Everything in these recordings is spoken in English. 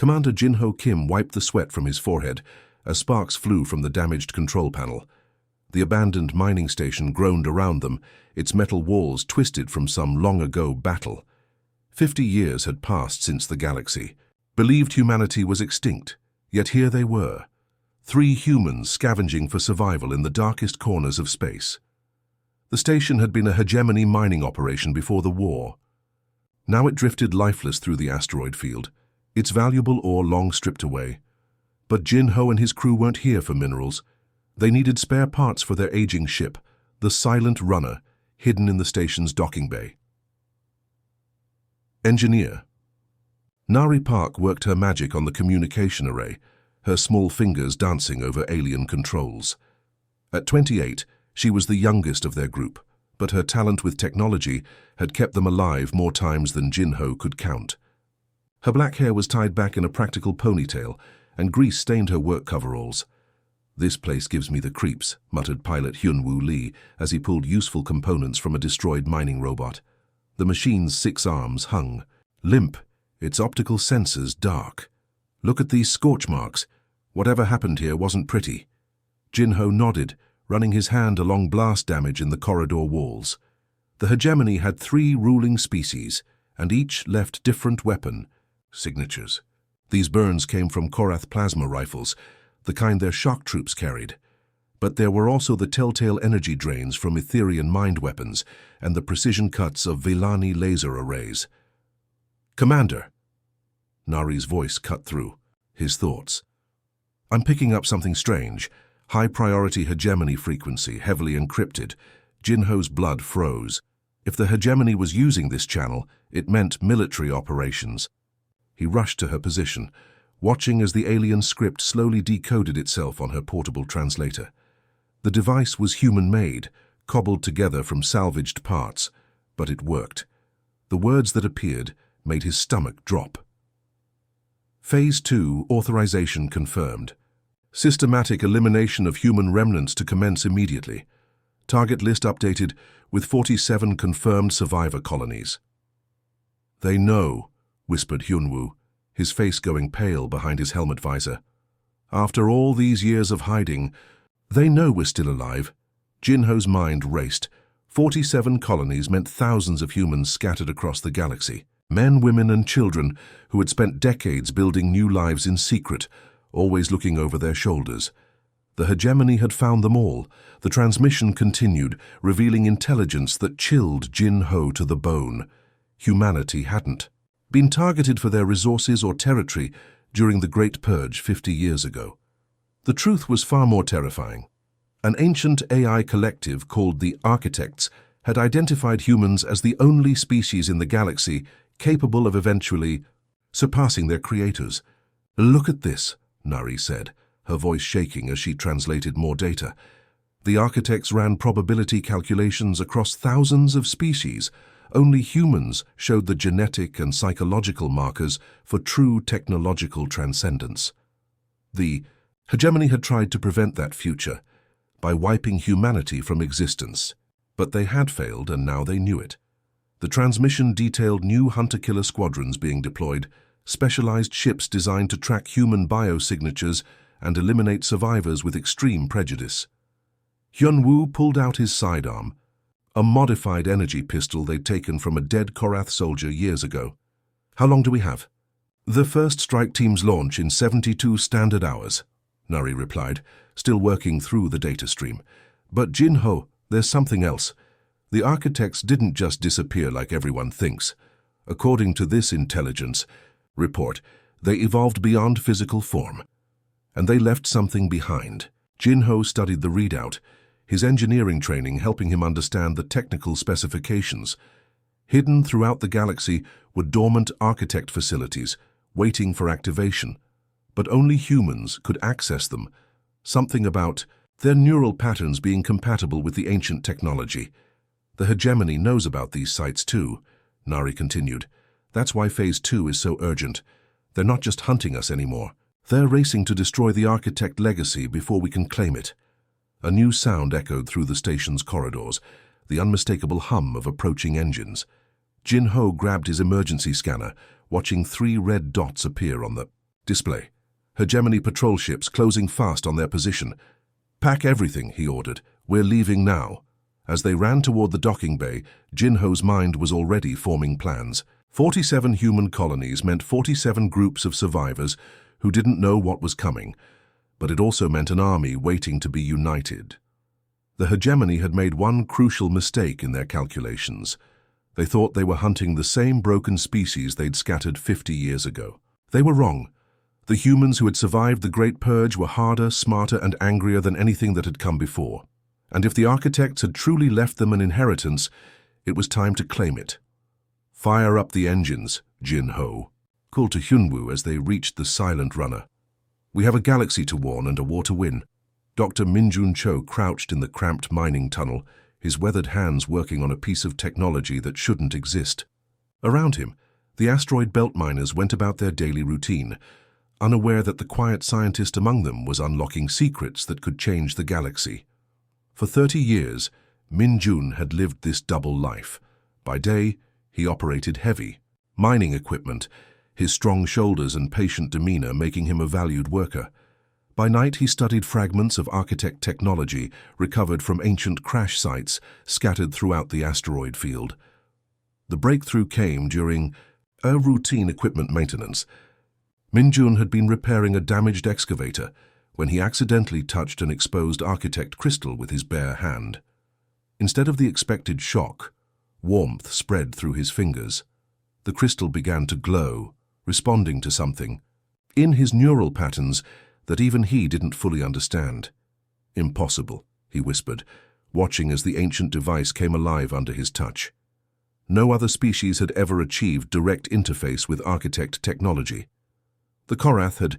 Commander Jin-Ho Kim wiped the sweat from his forehead as sparks flew from the damaged control panel. The abandoned mining station groaned around them, its metal walls twisted from some long-ago battle. 50 years had passed since the galaxy. Believed humanity was extinct, yet here they were. 3 humans scavenging for survival in the darkest corners of space. The station had been a hegemony mining operation before the war. Now it drifted lifeless through the asteroid field, its valuable ore long stripped away. But Jin-Ho and his crew weren't here for minerals. They needed spare parts for their aging ship, the Silent Runner, hidden in the station's docking bay. Engineer. Nari Park worked her magic on the communication array, her small fingers dancing over alien controls. At 28, she was the youngest of their group, but her talent with technology had kept them alive more times than Jin-Ho could count. Her black hair was tied back in a practical ponytail, and grease stained her work coveralls. "This place gives me the creeps," muttered pilot Hyun-Woo Lee as he pulled useful components from a destroyed mining robot. The machine's 6 arms hung, limp, its optical sensors dark. "Look at these scorch marks. Whatever happened here wasn't pretty." Jin-Ho nodded, running his hand along blast damage in the corridor walls. The hegemony had 3 ruling species, and each left different weapon signatures. These burns came from Korath plasma rifles, the kind their shock troops carried. But there were also the telltale energy drains from Etherian mind weapons and the precision cuts of Vellani laser arrays. "Commander!" Nari's voice cut through his thoughts. "I'm picking up something strange. High-priority hegemony frequency, heavily encrypted." Jin-Ho's blood froze. If the hegemony was using this channel, it meant military operations. He rushed to her position, watching as the alien script slowly decoded itself on her portable translator. The device was human-made, cobbled together from salvaged parts, but it worked. The words that appeared made his stomach drop. Phase 2 authorization confirmed. Systematic elimination of human remnants to commence immediately. Target list updated with 47 confirmed survivor colonies. "They know," whispered Hyun-Woo, his face going pale behind his helmet visor. "After all these years of hiding, they know we're still alive." Jin-Ho's mind raced. 47 colonies meant thousands of humans scattered across the galaxy. Men, women, and children who had spent decades building new lives in secret, always looking over their shoulders. The hegemony had found them all. The transmission continued, revealing intelligence that chilled Jin-Ho to the bone. Humanity hadn't been targeted for their resources or territory during the Great Purge 50 years ago. The truth was far more terrifying. An ancient AI collective called the Architects had identified humans as the only species in the galaxy capable of eventually surpassing their creators. "Look at this," Nari said, her voice shaking as she translated more data. The Architects ran probability calculations across thousands of species. Only humans showed the genetic and psychological markers for true technological transcendence. The hegemony had tried to prevent that future by wiping humanity from existence, but they had failed and now they knew it. The transmission detailed new hunter-killer squadrons being deployed, specialized ships designed to track human biosignatures and eliminate survivors with extreme prejudice. Hyun-Woo pulled out his sidearm, a modified energy pistol they'd taken from a dead Korath soldier years ago. "How long do we have?" "The first strike team's launch in 72 standard hours," Nari replied, still working through the data stream. "But Jin-Ho, there's something else. The Architects didn't just disappear like everyone thinks. According to this intelligence report, they evolved beyond physical form. And they left something behind." Jin-Ho studied the readout, his engineering training helping him understand the technical specifications. Hidden throughout the galaxy were dormant architect facilities, waiting for activation. But only humans could access them. Something about their neural patterns being compatible with the ancient technology. "The hegemony knows about these sites too," Nari continued. "That's why Phase 2 is so urgent. They're not just hunting us anymore. They're racing to destroy the Architect legacy before we can claim it." A new sound echoed through the station's corridors, the unmistakable hum of approaching engines. Jin-Ho grabbed his emergency scanner, watching 3 red dots appear on the Display. Hegemony patrol ships closing fast on their position. Pack everything, he ordered. We're leaving now. As they ran toward the docking bay, Jinho's mind was already forming plans. 47 human colonies meant 47 groups of survivors who didn't know what was coming, but it also meant an army waiting to be united. The hegemony had made one crucial mistake in their calculations. They thought they were hunting the same broken species they'd scattered 50 years ago. They were wrong. The humans who had survived the Great Purge were harder, smarter, and angrier than anything that had come before. And if the architects had truly left them an inheritance, it was time to claim it. Fire up the engines, Jinho called to Hyunwoo as they reached the silent runner. We have a galaxy to warn and a war to win. Dr. Minjun Cho crouched in the cramped mining tunnel, his weathered hands working on a piece of technology that shouldn't exist. Around him, the asteroid belt miners went about their daily routine, unaware that the quiet scientist among them was unlocking secrets that could change the galaxy. For 30 years, Min Jun had lived this double life. By day, he operated heavy, mining equipment, his strong shoulders and patient demeanor making him a valued worker. By night, he studied fragments of architect technology recovered from ancient crash sites scattered throughout the asteroid field. The breakthrough came during a routine equipment maintenance. Min Jun had been repairing a damaged excavator when he accidentally touched an exposed architect crystal with his bare hand. Instead of the expected shock, warmth spread through his fingers. The crystal began to glow, responding to something in his neural patterns that even he didn't fully understand. Impossible, he whispered, watching as the ancient device came alive under his touch. No other species had ever achieved direct interface with architect technology. The Korath had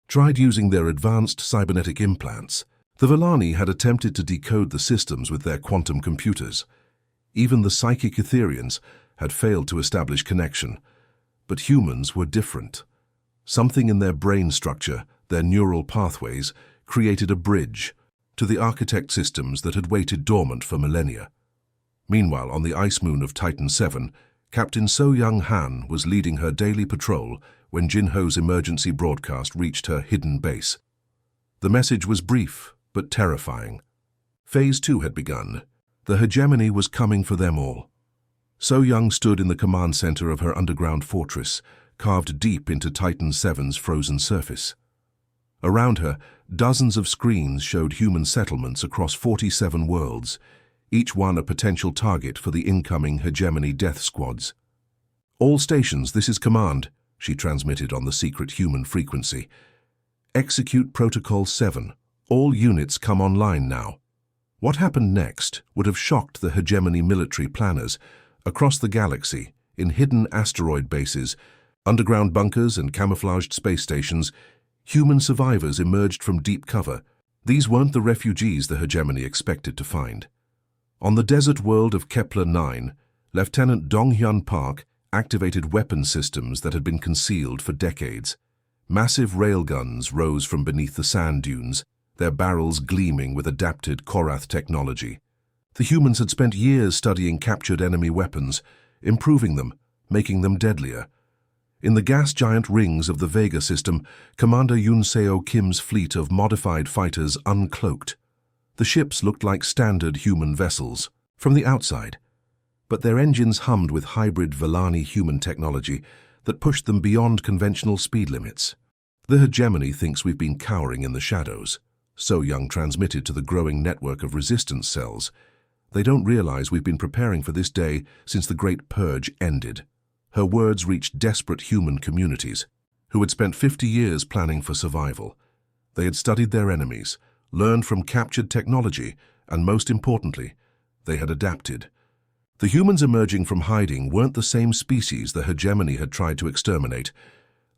tried using their advanced cybernetic implants. The Vellani had attempted to decode the systems with their quantum computers. Even the psychic Etherians had failed to establish connection. But humans were different. Something in their brain structure, their neural pathways, created a bridge to the architect systems that had waited dormant for millennia. Meanwhile, on the ice moon of Titan 7, Captain So Young Han was leading her daily patrol when Jinho's emergency broadcast reached her hidden base. The message was brief, but terrifying. Phase 2 had begun. The hegemony was coming for them all. So Young stood in the command center of her underground fortress, carved deep into Titan 7's frozen surface. Around her, dozens of screens showed human settlements across 47 worlds, each one a potential target for the incoming hegemony death squads. "All stations, this is command," she transmitted on the secret human frequency. "Execute Protocol 7. All units come online now." What happened next would have shocked the hegemony military planners. Across the galaxy, in hidden asteroid bases, underground bunkers and camouflaged space stations, human survivors emerged from deep cover. These weren't the refugees the hegemony expected to find. On the desert world of Kepler 9, Lieutenant Donghyun Park activated weapon systems that had been concealed for decades. Massive railguns rose from beneath the sand dunes, their barrels gleaming with adapted Korath technology. The humans had spent years studying captured enemy weapons, improving them, making them deadlier. In the gas giant rings of the Vega system, Commander Yoon Seo Kim's fleet of modified fighters uncloaked. The ships looked like standard human vessels from the outside, but their engines hummed with hybrid Vellani human technology that pushed them beyond conventional speed limits. "The hegemony thinks we've been cowering in the shadows," So Young transmitted to the growing network of resistance cells. "They don't realize we've been preparing for this day since the Great Purge ended." Her words reached desperate human communities who had spent 50 years planning for survival. They had studied their enemies, learned from captured technology, and most importantly, they had adapted. The humans emerging from hiding weren't the same species the hegemony had tried to exterminate.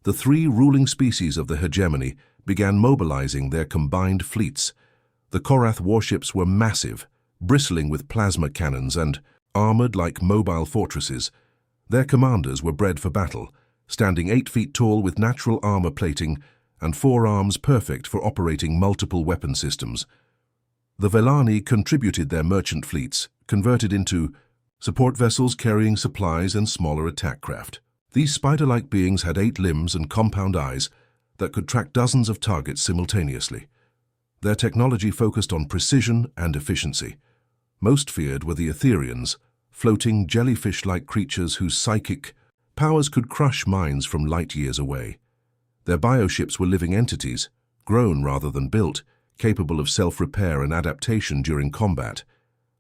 The three ruling species of the hegemony began mobilizing their combined fleets. The Korath warships were massive, bristling with plasma cannons and armored like mobile fortresses. Their commanders were bred for battle, standing 8 feet tall with natural armor plating and forearms perfect for operating multiple weapon systems. The Vellani contributed their merchant fleets, converted into support vessels carrying supplies and smaller attack craft. These spider-like beings had 8 limbs and compound eyes, that could track dozens of targets simultaneously. Their technology focused on precision and efficiency. Most feared were the Etherians, floating jellyfish-like creatures whose psychic powers could crush minds from light years away. Their bioships were living entities, grown rather than built, capable of self-repair and adaptation during combat.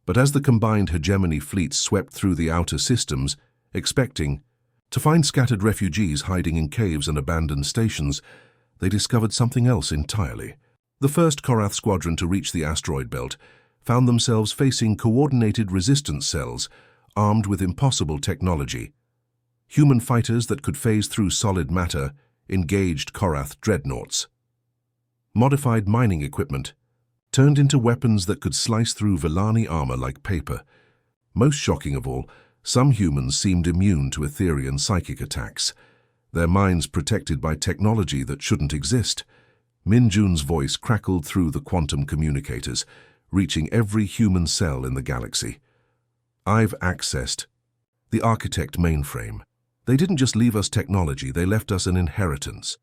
But as the combined hegemony fleets swept through the outer systems, expecting to find scattered refugees hiding in caves and abandoned stations, they discovered something else entirely. The first Korath squadron to reach the asteroid belt found themselves facing coordinated resistance cells armed with impossible technology. Human fighters that could phase through solid matter engaged Korath dreadnoughts. Modified mining equipment turned into weapons that could slice through Villani armor like paper. Most shocking of all, some humans seemed immune to Etherian psychic attacks, their minds protected by technology that shouldn't exist. Minjun's voice crackled through the quantum communicators, reaching every human cell in the galaxy. I've accessed the Architect mainframe. They didn't just leave us technology, they left us an inheritance.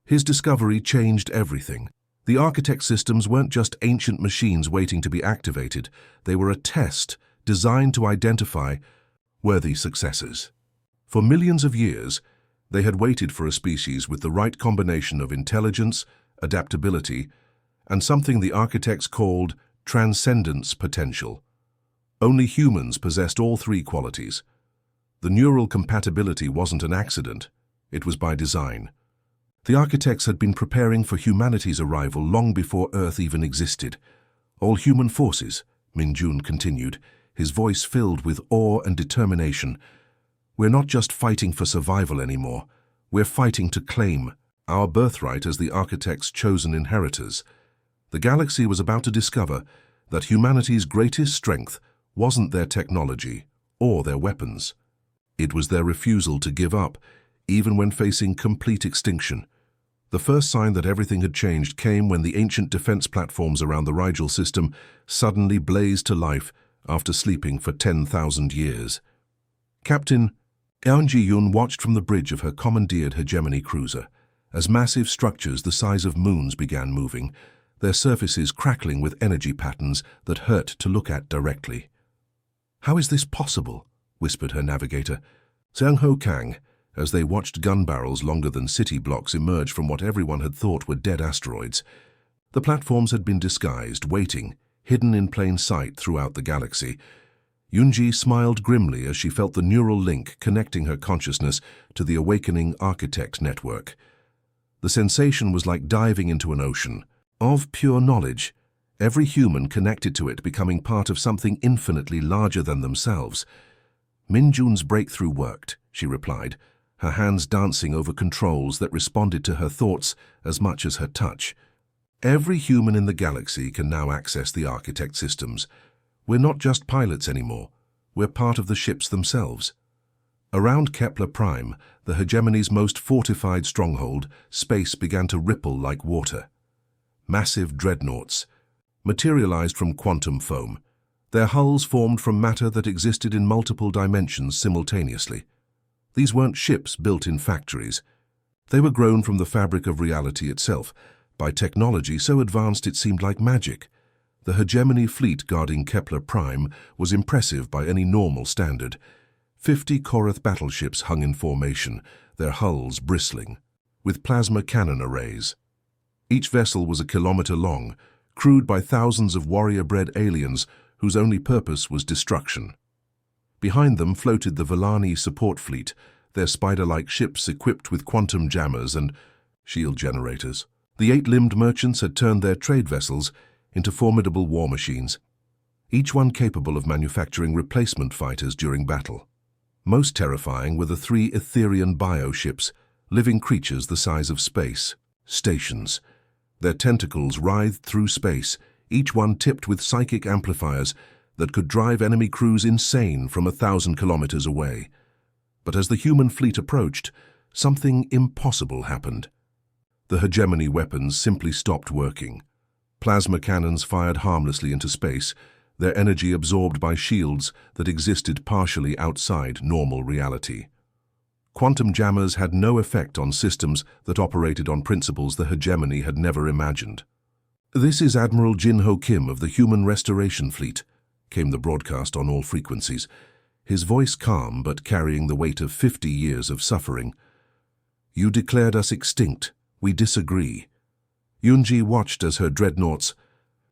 His discovery changed everything. The Architect systems weren't just ancient machines waiting to be activated. They were a test designed to identify worthy successors. For millions of years, they had waited for a species with the right combination of intelligence, adaptability, and something the architects called transcendence potential. Only humans possessed all three qualities. The neural compatibility wasn't an accident, it was by design. The architects had been preparing for humanity's arrival long before Earth even existed. All human forces, Minjun continued, his voice filled with awe and determination. We're not just fighting for survival anymore, we're fighting to claim our birthright as the architect's chosen inheritors. The galaxy was about to discover that humanity's greatest strength wasn't their technology or their weapons. It was their refusal to give up, even when facing complete extinction. The first sign that everything had changed came when the ancient defense platforms around the Rigel system suddenly blazed to life after sleeping for 10,000 years. Captain Eun Ji-yoon watched from the bridge of her commandeered hegemony cruiser as massive structures the size of moons began moving, their surfaces crackling with energy patterns that hurt to look at directly. "How is this possible?" whispered her navigator, Seung-ho Kang, as they watched gun barrels longer than city blocks emerge from what everyone had thought were dead asteroids. The platforms had been disguised, waiting, hidden in plain sight throughout the galaxy. Yoonji smiled grimly as she felt the neural link connecting her consciousness to the awakening architect network. The sensation was like diving into an ocean of pure knowledge, every human connected to it becoming part of something infinitely larger than themselves. "Minjun's breakthrough worked," she replied, her hands dancing over controls that responded to her thoughts as much as her touch. "Every human in the galaxy can now access the architect systems. We're not just pilots anymore, we're part of the ships themselves." Around Kepler Prime, the hegemony's most fortified stronghold, space began to ripple like water. Massive dreadnoughts materialized from quantum foam, their hulls formed from matter that existed in multiple dimensions simultaneously. These weren't ships built in factories. They were grown from the fabric of reality itself, by technology so advanced it seemed like magic. The hegemony fleet guarding Kepler Prime was impressive by any normal standard. 50 Korath battleships hung in formation, their hulls bristling, with plasma cannon arrays. Each vessel was a kilometer long, crewed by thousands of warrior-bred aliens whose only purpose was destruction. Behind them floated the Villani support fleet, their spider-like ships equipped with quantum jammers and shield generators. The eight-limbed merchants had turned their trade vessels into formidable war machines, each one capable of manufacturing replacement fighters during battle. Most terrifying were the 3 Etherian bioships, living creatures the size of space stations. Their tentacles writhed through space, each one tipped with psychic amplifiers that could drive enemy crews insane from 1,000 kilometers away. But as the human fleet approached, something impossible happened. The hegemony weapons simply stopped working. Plasma cannons fired harmlessly into space, their energy absorbed by shields that existed partially outside normal reality. Quantum jammers had no effect on systems that operated on principles the hegemony had never imagined. "This is Admiral Jin-Ho Kim of the Human Restoration Fleet," came the broadcast on all frequencies, his voice calm but carrying the weight of 50 years of suffering. "You declared us extinct. We disagree." Yunji watched as her dreadnoughts'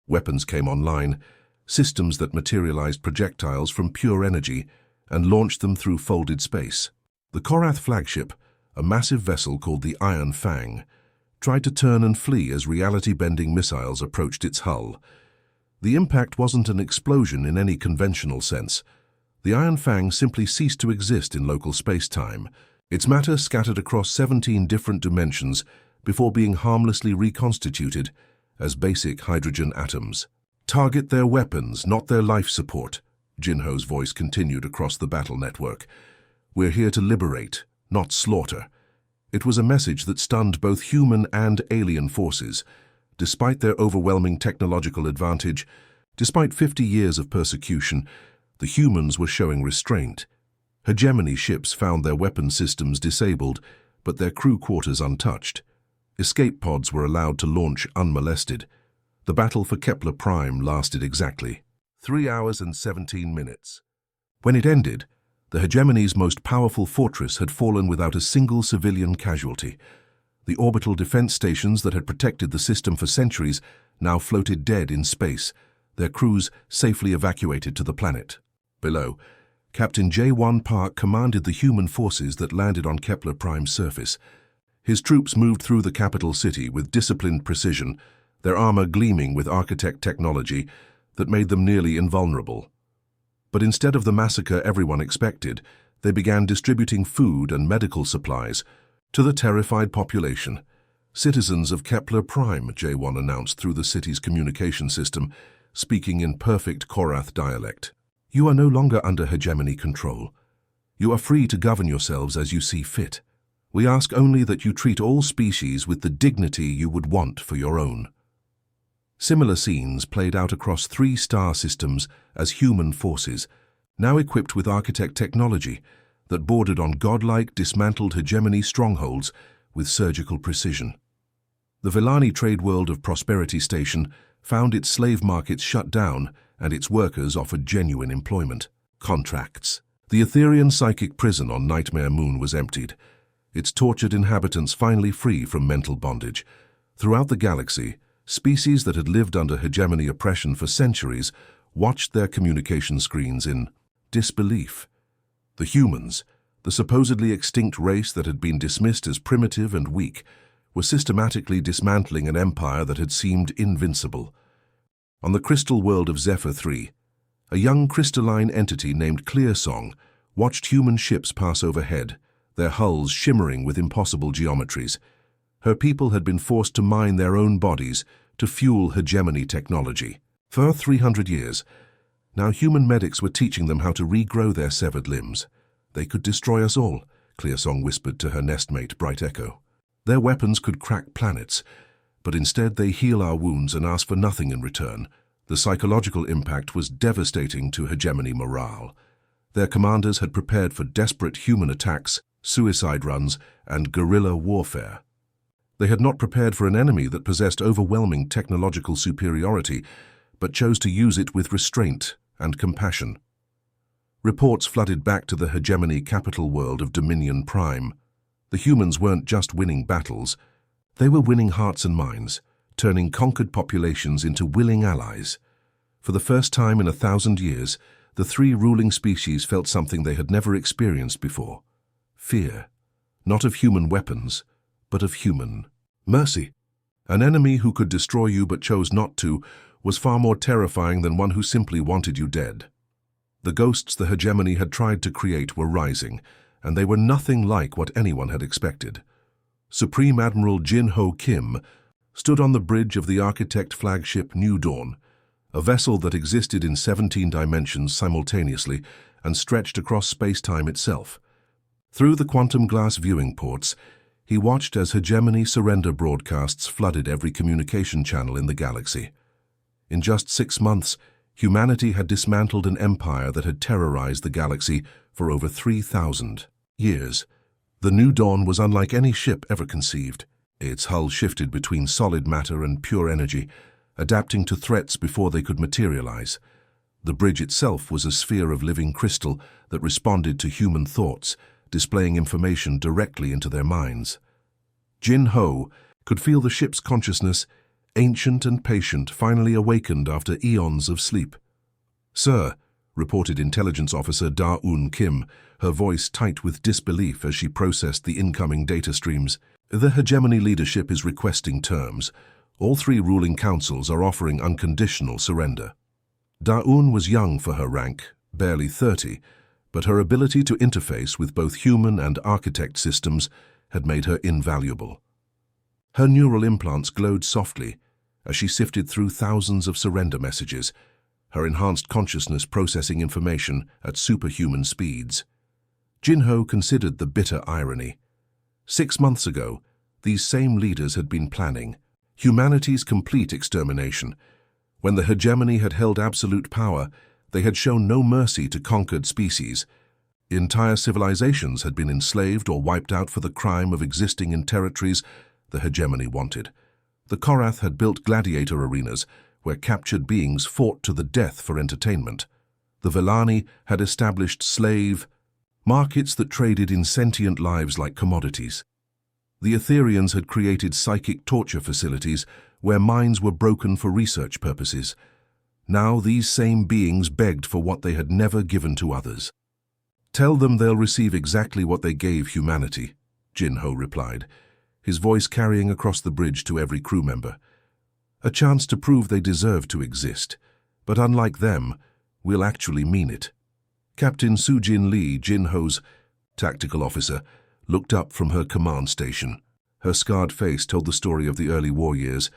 weapons came online, systems that materialized projectiles from pure energy and launched them through folded space. The Korath flagship, a massive vessel called the Iron Fang, tried to turn and flee as reality-bending missiles approached its hull. The impact wasn't an explosion in any conventional sense. The Iron Fang simply ceased to exist in local space-time. Its matter scattered across 17 different dimensions before being harmlessly reconstituted as basic hydrogen atoms. "Target their weapons, not their life support," Jin-Ho's voice continued across the battle network. "We're here to liberate, not slaughter." It was a message that stunned both human and alien forces. Despite their overwhelming technological advantage, despite 50 years of persecution, the humans were showing restraint. Hegemony ships found their weapon systems disabled, but their crew quarters untouched. Escape pods were allowed to launch unmolested. The battle for Kepler Prime lasted exactly 3 hours and 17 minutes. When it ended, the hegemony's most powerful fortress had fallen without a single civilian casualty. The orbital defense stations that had protected the system for centuries now floated dead in space, their crews safely evacuated to the planet. Below, Captain J1 Park commanded the human forces that landed on Kepler Prime's surface. His troops moved through the capital city with disciplined precision, their armor gleaming with architect technology that made them nearly invulnerable. But instead of the massacre everyone expected, they began distributing food and medical supplies to the terrified population. "Citizens of Kepler Prime," J1 announced through the city's communication system, speaking in perfect Korath dialect. "You are no longer under hegemony control. You are free to govern yourselves as you see fit. We ask only that you treat all species with the dignity you would want for your own." Similar scenes played out across 3 star systems as human forces, now equipped with architect technology that bordered on godlike, dismantled hegemony strongholds with surgical precision. The Villani trade world of Prosperity Station found its slave markets shut down and its workers offered genuine employment. Contracts. The Etherian psychic prison on Nightmare Moon was emptied, its tortured inhabitants finally free from mental bondage. Throughout the galaxy, species that had lived under hegemony oppression for centuries watched their communication screens in disbelief. The humans, the supposedly extinct race that had been dismissed as primitive and weak, were systematically dismantling an empire that had seemed invincible. On the crystal world of Zephyr 3, a young crystalline entity named Clearsong watched human ships pass overhead, their hulls shimmering with impossible geometries. Her people had been forced to mine their own bodies to fuel hegemony technology. For 300 years, now human medics were teaching them how to regrow their severed limbs. "They could destroy us all," Clearsong whispered to her nestmate Bright Echo. "Their weapons could crack planets, but instead they heal our wounds and ask for nothing in return." The psychological impact was devastating to hegemony morale. Their commanders had prepared for desperate human attacks, suicide runs, and guerrilla warfare. They had not prepared for an enemy that possessed overwhelming technological superiority, but chose to use it with restraint and compassion. Reports flooded back to the hegemony capital world of Dominion Prime. The humans weren't just winning battles, they were winning hearts and minds, turning conquered populations into willing allies. For the first time in 1,000 years, the 3 ruling species felt something they had never experienced before: fear, not of human weapons, but of human mercy. An enemy who could destroy you but chose not to was far more terrifying than one who simply wanted you dead. The ghosts the hegemony had tried to create were rising, and they were nothing like what anyone had expected. Supreme Admiral Jin-Ho Kim stood on the bridge of the architect flagship New Dawn, a vessel that existed in 17 dimensions simultaneously and stretched across space-time itself. Through the quantum glass viewing ports, he watched as hegemony surrender broadcasts flooded every communication channel in the galaxy. In just 6 months, humanity had dismantled an empire that had terrorized the galaxy for over 3,000 years. The New Dawn was unlike any ship ever conceived. Its hull shifted between solid matter and pure energy, adapting to threats before they could materialize. The bridge itself was a sphere of living crystal that responded to human thoughts, displaying information directly into their minds. Jin Ho could feel the ship's consciousness, ancient and patient, finally awakened after eons of sleep. "Sir," reported Intelligence Officer Da-Un Kim, her voice tight with disbelief as she processed the incoming data streams. "The hegemony leadership is requesting terms. All three ruling councils are offering unconditional surrender." Da-Un was young for her rank, barely 30, but her ability to interface with both human and architect systems had made her invaluable. Her neural implants glowed softly as she sifted through thousands of surrender messages, her enhanced consciousness processing information at superhuman speeds. Jinho considered the bitter irony. 6 months ago, these same leaders had been planning humanity's complete extermination. When the hegemony had held absolute power, they had shown no mercy to conquered species. Entire civilizations had been enslaved or wiped out for the crime of existing in territories the hegemony wanted. The Korath had built gladiator arenas where captured beings fought to the death for entertainment. The Vellani had established slave markets that traded in sentient lives like commodities. The Etherians had created psychic torture facilities where minds were broken for research purposes. Now these same beings begged for what they had never given to others. "Tell them they'll receive exactly what they gave humanity," Jinho replied, his voice carrying across the bridge to every crew member. "A chance to prove they deserve to exist, but unlike them, we'll actually mean it." Captain Sujin Lee, Jinho's tactical officer, looked up from her command station. Her scarred face told the story of the early war years,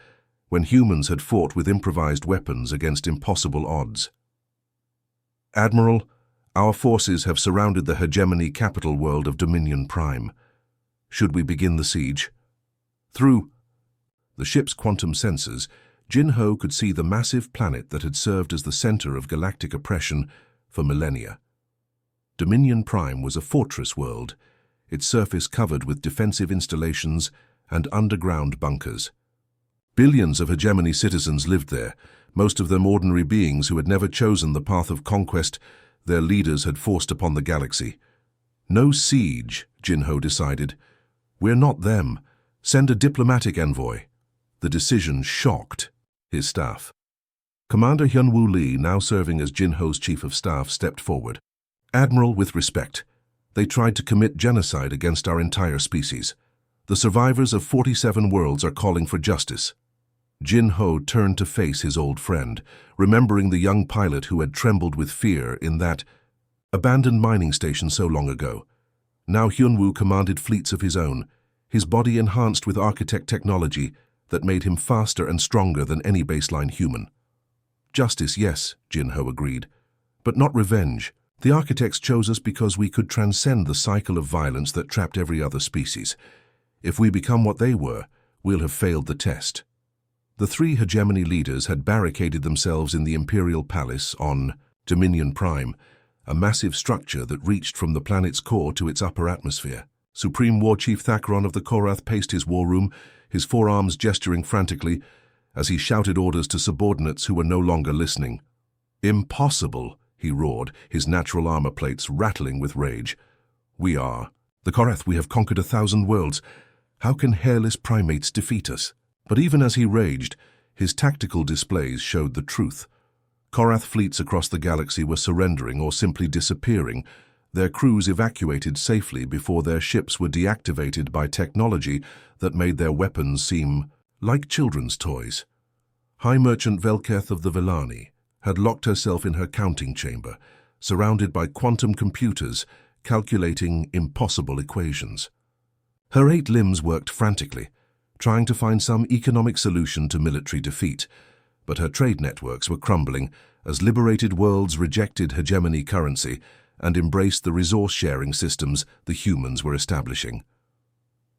when humans had fought with improvised weapons against impossible odds. "Admiral, our forces have surrounded the hegemony capital world of Dominion Prime. Should we begin the siege?" Through the ship's quantum sensors, Jinho could see the massive planet that had served as the center of galactic oppression for millennia. Dominion Prime was a fortress world, its surface covered with defensive installations and underground bunkers. Billions of hegemony citizens lived there, most of them ordinary beings who had never chosen the path of conquest their leaders had forced upon the galaxy. "No siege," Jinho decided. "We're not them. Send a diplomatic envoy." The decision shocked his staff. Commander Hyunwoo Lee, now serving as Jinho's chief of staff, stepped forward. "Admiral, with respect, they tried to commit genocide against our entire species. The survivors of 47 worlds are calling for justice." Jinho turned to face his old friend, remembering the young pilot who had trembled with fear in that abandoned mining station so long ago. Now Hyunwoo commanded fleets of his own, his body enhanced with architect technology that made him faster and stronger than any baseline human. "Justice, yes," Jinho agreed, "but not revenge. The architects chose us because we could transcend the cycle of violence that trapped every other species. If we become what they were, we'll have failed the test." The three hegemony leaders had barricaded themselves in the Imperial Palace on Dominion Prime, a massive structure that reached from the planet's core to its upper atmosphere. Supreme War Chief Thakron of the Korath paced his war room, his forearms gesturing frantically as he shouted orders to subordinates who were no longer listening. "Impossible," he roared, his natural armor plates rattling with rage. "We are. The Korath, we have conquered 1,000 worlds. How can hairless primates defeat us?" But even as he raged, his tactical displays showed the truth. Korath fleets across the galaxy were surrendering or simply disappearing, their crews evacuated safely before their ships were deactivated by technology that made their weapons seem like children's toys. High Merchant Velketh of the Vellani had locked herself in her counting chamber, surrounded by quantum computers calculating impossible equations. Her 8 limbs worked frantically, trying to find some economic solution to military defeat, but her trade networks were crumbling as liberated worlds rejected hegemony currency and embraced the resource-sharing systems the humans were establishing.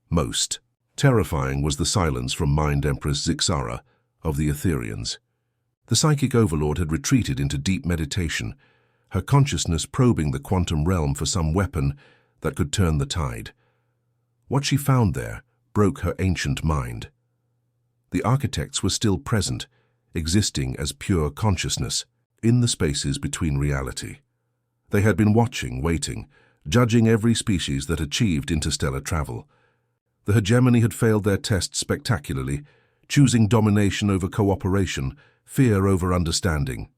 Most terrifying was the silence from Mind Empress Zixara of the Etherians. The psychic overlord had retreated into deep meditation, her consciousness probing the quantum realm for some weapon that could turn the tide. What she found there broke her ancient mind. The architects were still present, existing as pure consciousness in the spaces between reality. They had been watching, waiting, judging every species that achieved interstellar travel. The hegemony had failed their test spectacularly, choosing domination over cooperation, fear over understanding.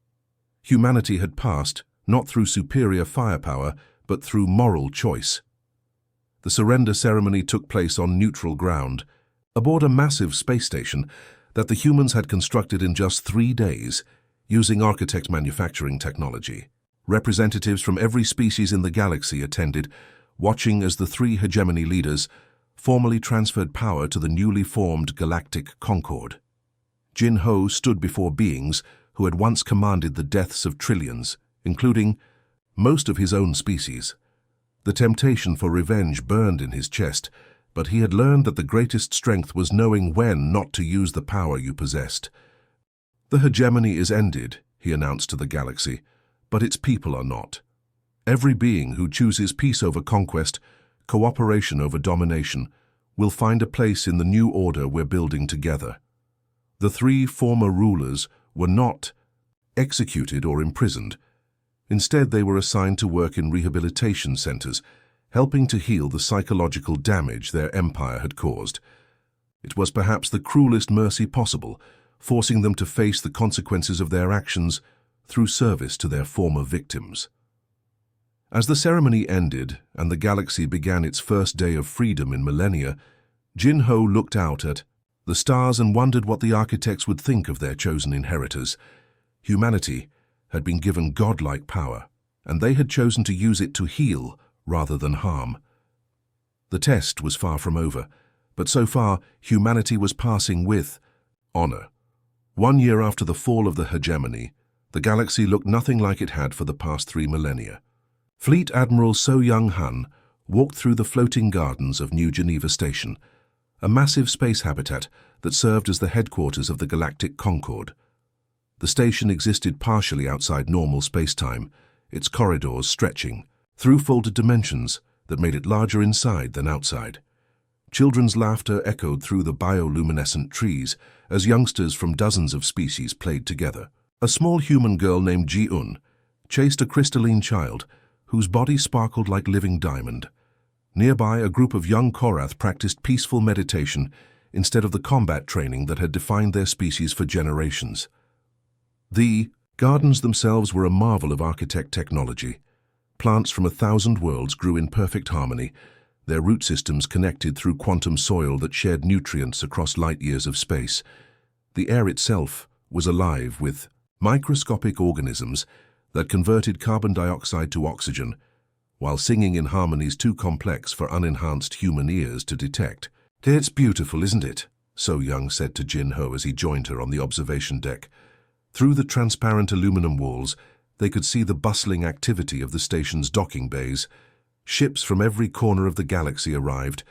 Humanity had passed, not through superior firepower, but through moral choice. The surrender ceremony took place on neutral ground, aboard a massive space station that the humans had constructed in just 3 days, using architect manufacturing technology. Representatives from every species in the galaxy attended, watching as the 3 hegemony leaders formally transferred power to the newly formed Galactic Concord. Jin Ho stood before beings who had once commanded the deaths of trillions, including most of his own species. The temptation for revenge burned in his chest, but he had learned that the greatest strength was knowing when not to use the power you possessed. The hegemony is ended, he announced to the galaxy, but its people are not. Every being who chooses peace over conquest, cooperation over domination, will find a place in the new order we're building together. The 3 former rulers were not executed or imprisoned. Instead, they were assigned to work in rehabilitation centers, helping to heal the psychological damage their empire had caused. It was perhaps the cruelest mercy possible, forcing them to face the consequences of their actions through service to their former victims. As the ceremony ended and the galaxy began its first day of freedom in millennia, Jin Ho looked out at the stars and wondered what the architects would think of their chosen inheritors. Humanity had been given godlike power, and they had chosen to use it to heal rather than harm. The test was far from over, but so far humanity was passing with honor. 1 year after the fall of the hegemony, the galaxy looked nothing like it had for the past 3 millennia. Fleet Admiral So Young-han walked through the floating gardens of New Geneva Station, a massive space habitat that served as the headquarters of the Galactic Concord. The station existed partially outside normal space-time, its corridors stretching through folded dimensions that made it larger inside than outside. Children's laughter echoed through the bioluminescent trees as youngsters from dozens of species played together. A small human girl named Ji-un chased a crystalline child whose body sparkled like living diamond. Nearby, a group of young Korath practiced peaceful meditation instead of the combat training that had defined their species for generations. The gardens themselves were a marvel of architect technology. Plants from 1,000 worlds grew in perfect harmony, their root systems connected through quantum soil that shared nutrients across light years of space. The air itself was alive with microscopic organisms that converted carbon dioxide to oxygen, while singing in harmonies too complex for unenhanced human ears to detect. "It's beautiful, isn't it?" So Young said to Jin Ho as he joined her on the observation deck. Through the transparent aluminum walls, they could see the bustling activity of the station's docking bays. Ships from every corner of the galaxy arrived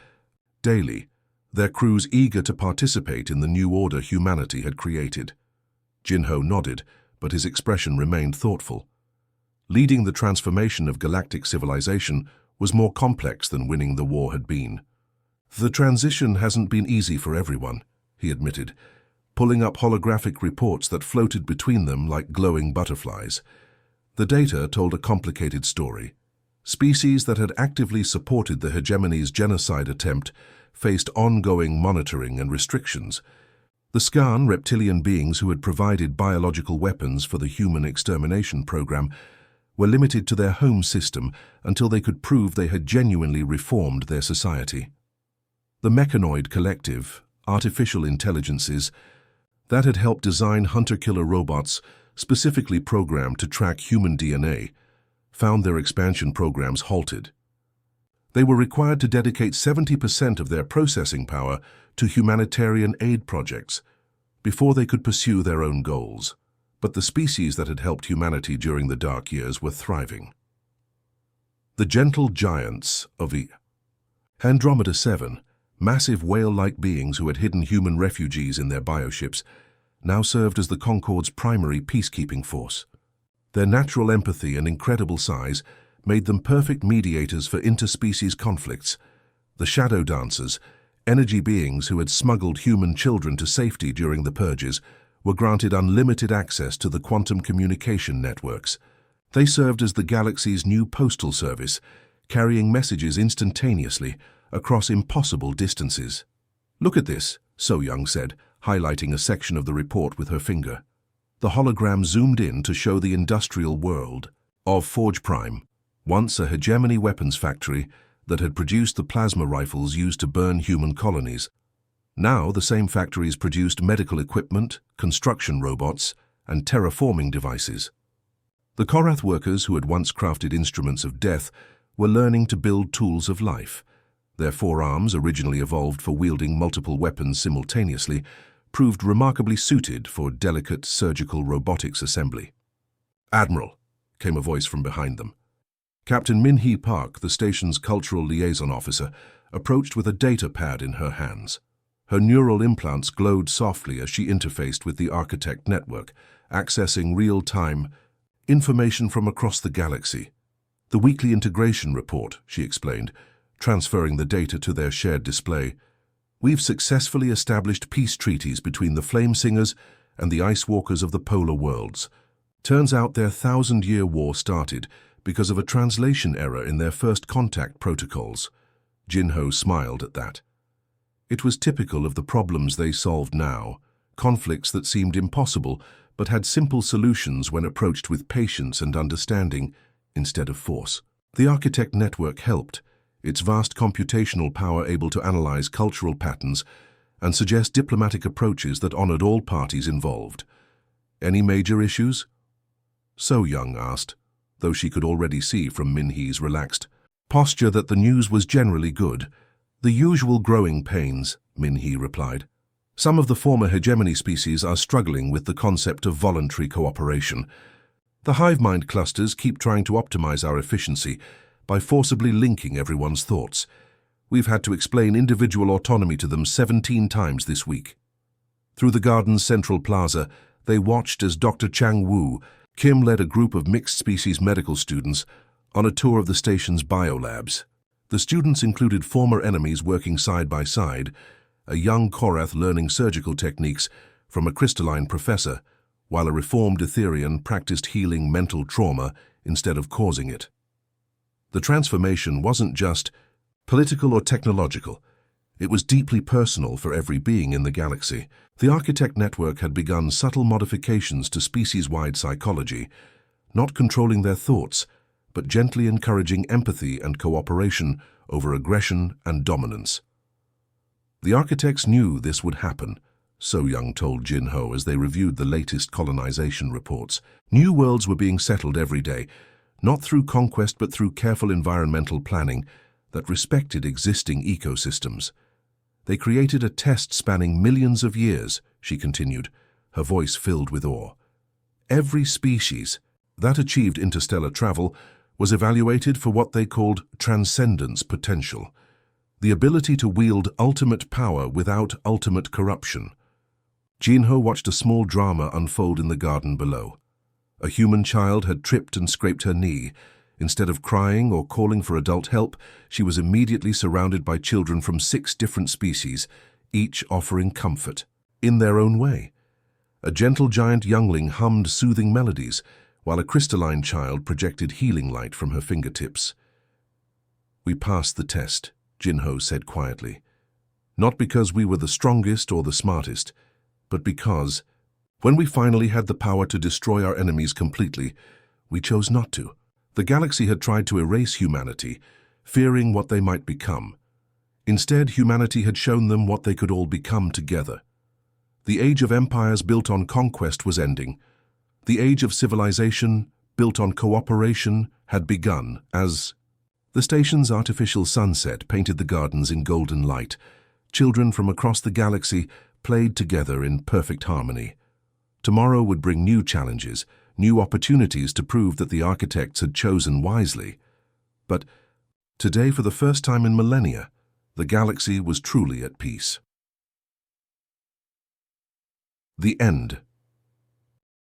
daily, their crews eager to participate in the new order humanity had created. Jin Ho nodded, but his expression remained thoughtful. Leading the transformation of galactic civilization was more complex than winning the war had been. "The transition hasn't been easy for everyone," he admitted, pulling up holographic reports that floated between them like glowing butterflies. The data told a complicated story. Species that had actively supported the hegemony's genocide attempt faced ongoing monitoring and restrictions. The Scan, reptilian beings who had provided biological weapons for the human extermination program, were limited to their home system until they could prove they had genuinely reformed their society. The Mechanoid Collective, artificial intelligences, that had helped design hunter-killer robots specifically programmed to track human DNA, found their expansion programs halted. They were required to dedicate 70% of their processing power to humanitarian aid projects before they could pursue their own goals. But the species that had helped humanity during the dark years were thriving. The gentle giants of Andromeda 7, massive whale-like beings who had hidden human refugees in their bioships, now served as the Concord's primary peacekeeping force. Their natural empathy and incredible size made them perfect mediators for interspecies conflicts. The shadow dancers, energy beings who had smuggled human children to safety during the purges, were granted unlimited access to the quantum communication networks. They served as the galaxy's new postal service, carrying messages instantaneously across impossible distances. "Look at this," So-Young said, highlighting a section of the report with her finger. The hologram zoomed in to show the industrial world of Forge Prime, once a hegemony weapons factory that had produced the plasma rifles used to burn human colonies. Now the same factories produced medical equipment, construction robots, and terraforming devices. The Korath workers who had once crafted instruments of death were learning to build tools of life. Their forearms, originally evolved for wielding multiple weapons simultaneously, proved remarkably suited for delicate surgical robotics assembly. "Admiral," came a voice from behind them. Captain Min-hee Park, the station's cultural liaison officer, approached with a data pad in her hands. Her neural implants glowed softly as she interfaced with the Architect network, accessing real-time information from across the galaxy. "The weekly integration report," she explained, transferring the data to their shared display. "We've successfully established peace treaties between the Flame Singers and the Ice Walkers of the Polar Worlds. Turns out their 1,000-year war started because of a translation error in their first contact protocols." Jinho smiled at that. It was typical of the problems they solved now, conflicts that seemed impossible but had simple solutions when approached with patience and understanding instead of force. The Architect network helped, its vast computational power able to analyze cultural patterns and suggest diplomatic approaches that honored all parties involved. "Any major issues?" So-Young asked, though she could already see from Min-hee's relaxed posture that the news was generally good. "The usual growing pains," Min-hee replied. "Some of the former hegemony species are struggling with the concept of voluntary cooperation. The hive mind clusters keep trying to optimize our efficiency by forcibly linking everyone's thoughts. We've had to explain individual autonomy to them 17 times this week." Through the garden's central plaza, they watched as Dr. Chang Wu Kim led a group of mixed-species medical students on a tour of the station's biolabs. The students included former enemies working side by side, a young Korath learning surgical techniques from a crystalline professor, while a reformed Etherian practiced healing mental trauma instead of causing it. The transformation wasn't just political or technological. It was deeply personal for every being in the galaxy. The Architect network had begun subtle modifications to species-wide psychology, not controlling their thoughts, but gently encouraging empathy and cooperation over aggression and dominance. The Architects knew this would happen, So-Young told Jinho as they reviewed the latest colonization reports. New worlds were being settled every day, not through conquest but through careful environmental planning that respected existing ecosystems. "They created a test spanning millions of years," she continued, her voice filled with awe. "Every species that achieved interstellar travel was evaluated for what they called transcendence potential, the ability to wield ultimate power without ultimate corruption." Jinho watched a small drama unfold in the garden below. A human child had tripped and scraped her knee. Instead of crying or calling for adult help, she was immediately surrounded by children from 6 different species, each offering comfort, in their own way. A gentle giant youngling hummed soothing melodies, while a crystalline child projected healing light from her fingertips. "We passed the test," Jinho said quietly. "Not because we were the strongest or the smartest, but because, when we finally had the power to destroy our enemies completely, we chose not to. The galaxy had tried to erase humanity, fearing what they might become. Instead, humanity had shown them what they could all become together. The age of empires built on conquest was ending. The age of civilization, built on cooperation, had begun as the station's artificial sunset painted the gardens in golden light. Children from across the galaxy played together in perfect harmony. Tomorrow would bring new challenges, new opportunities to prove that the Architects had chosen wisely. But today, for the first time in millennia, the galaxy was truly at peace. The end.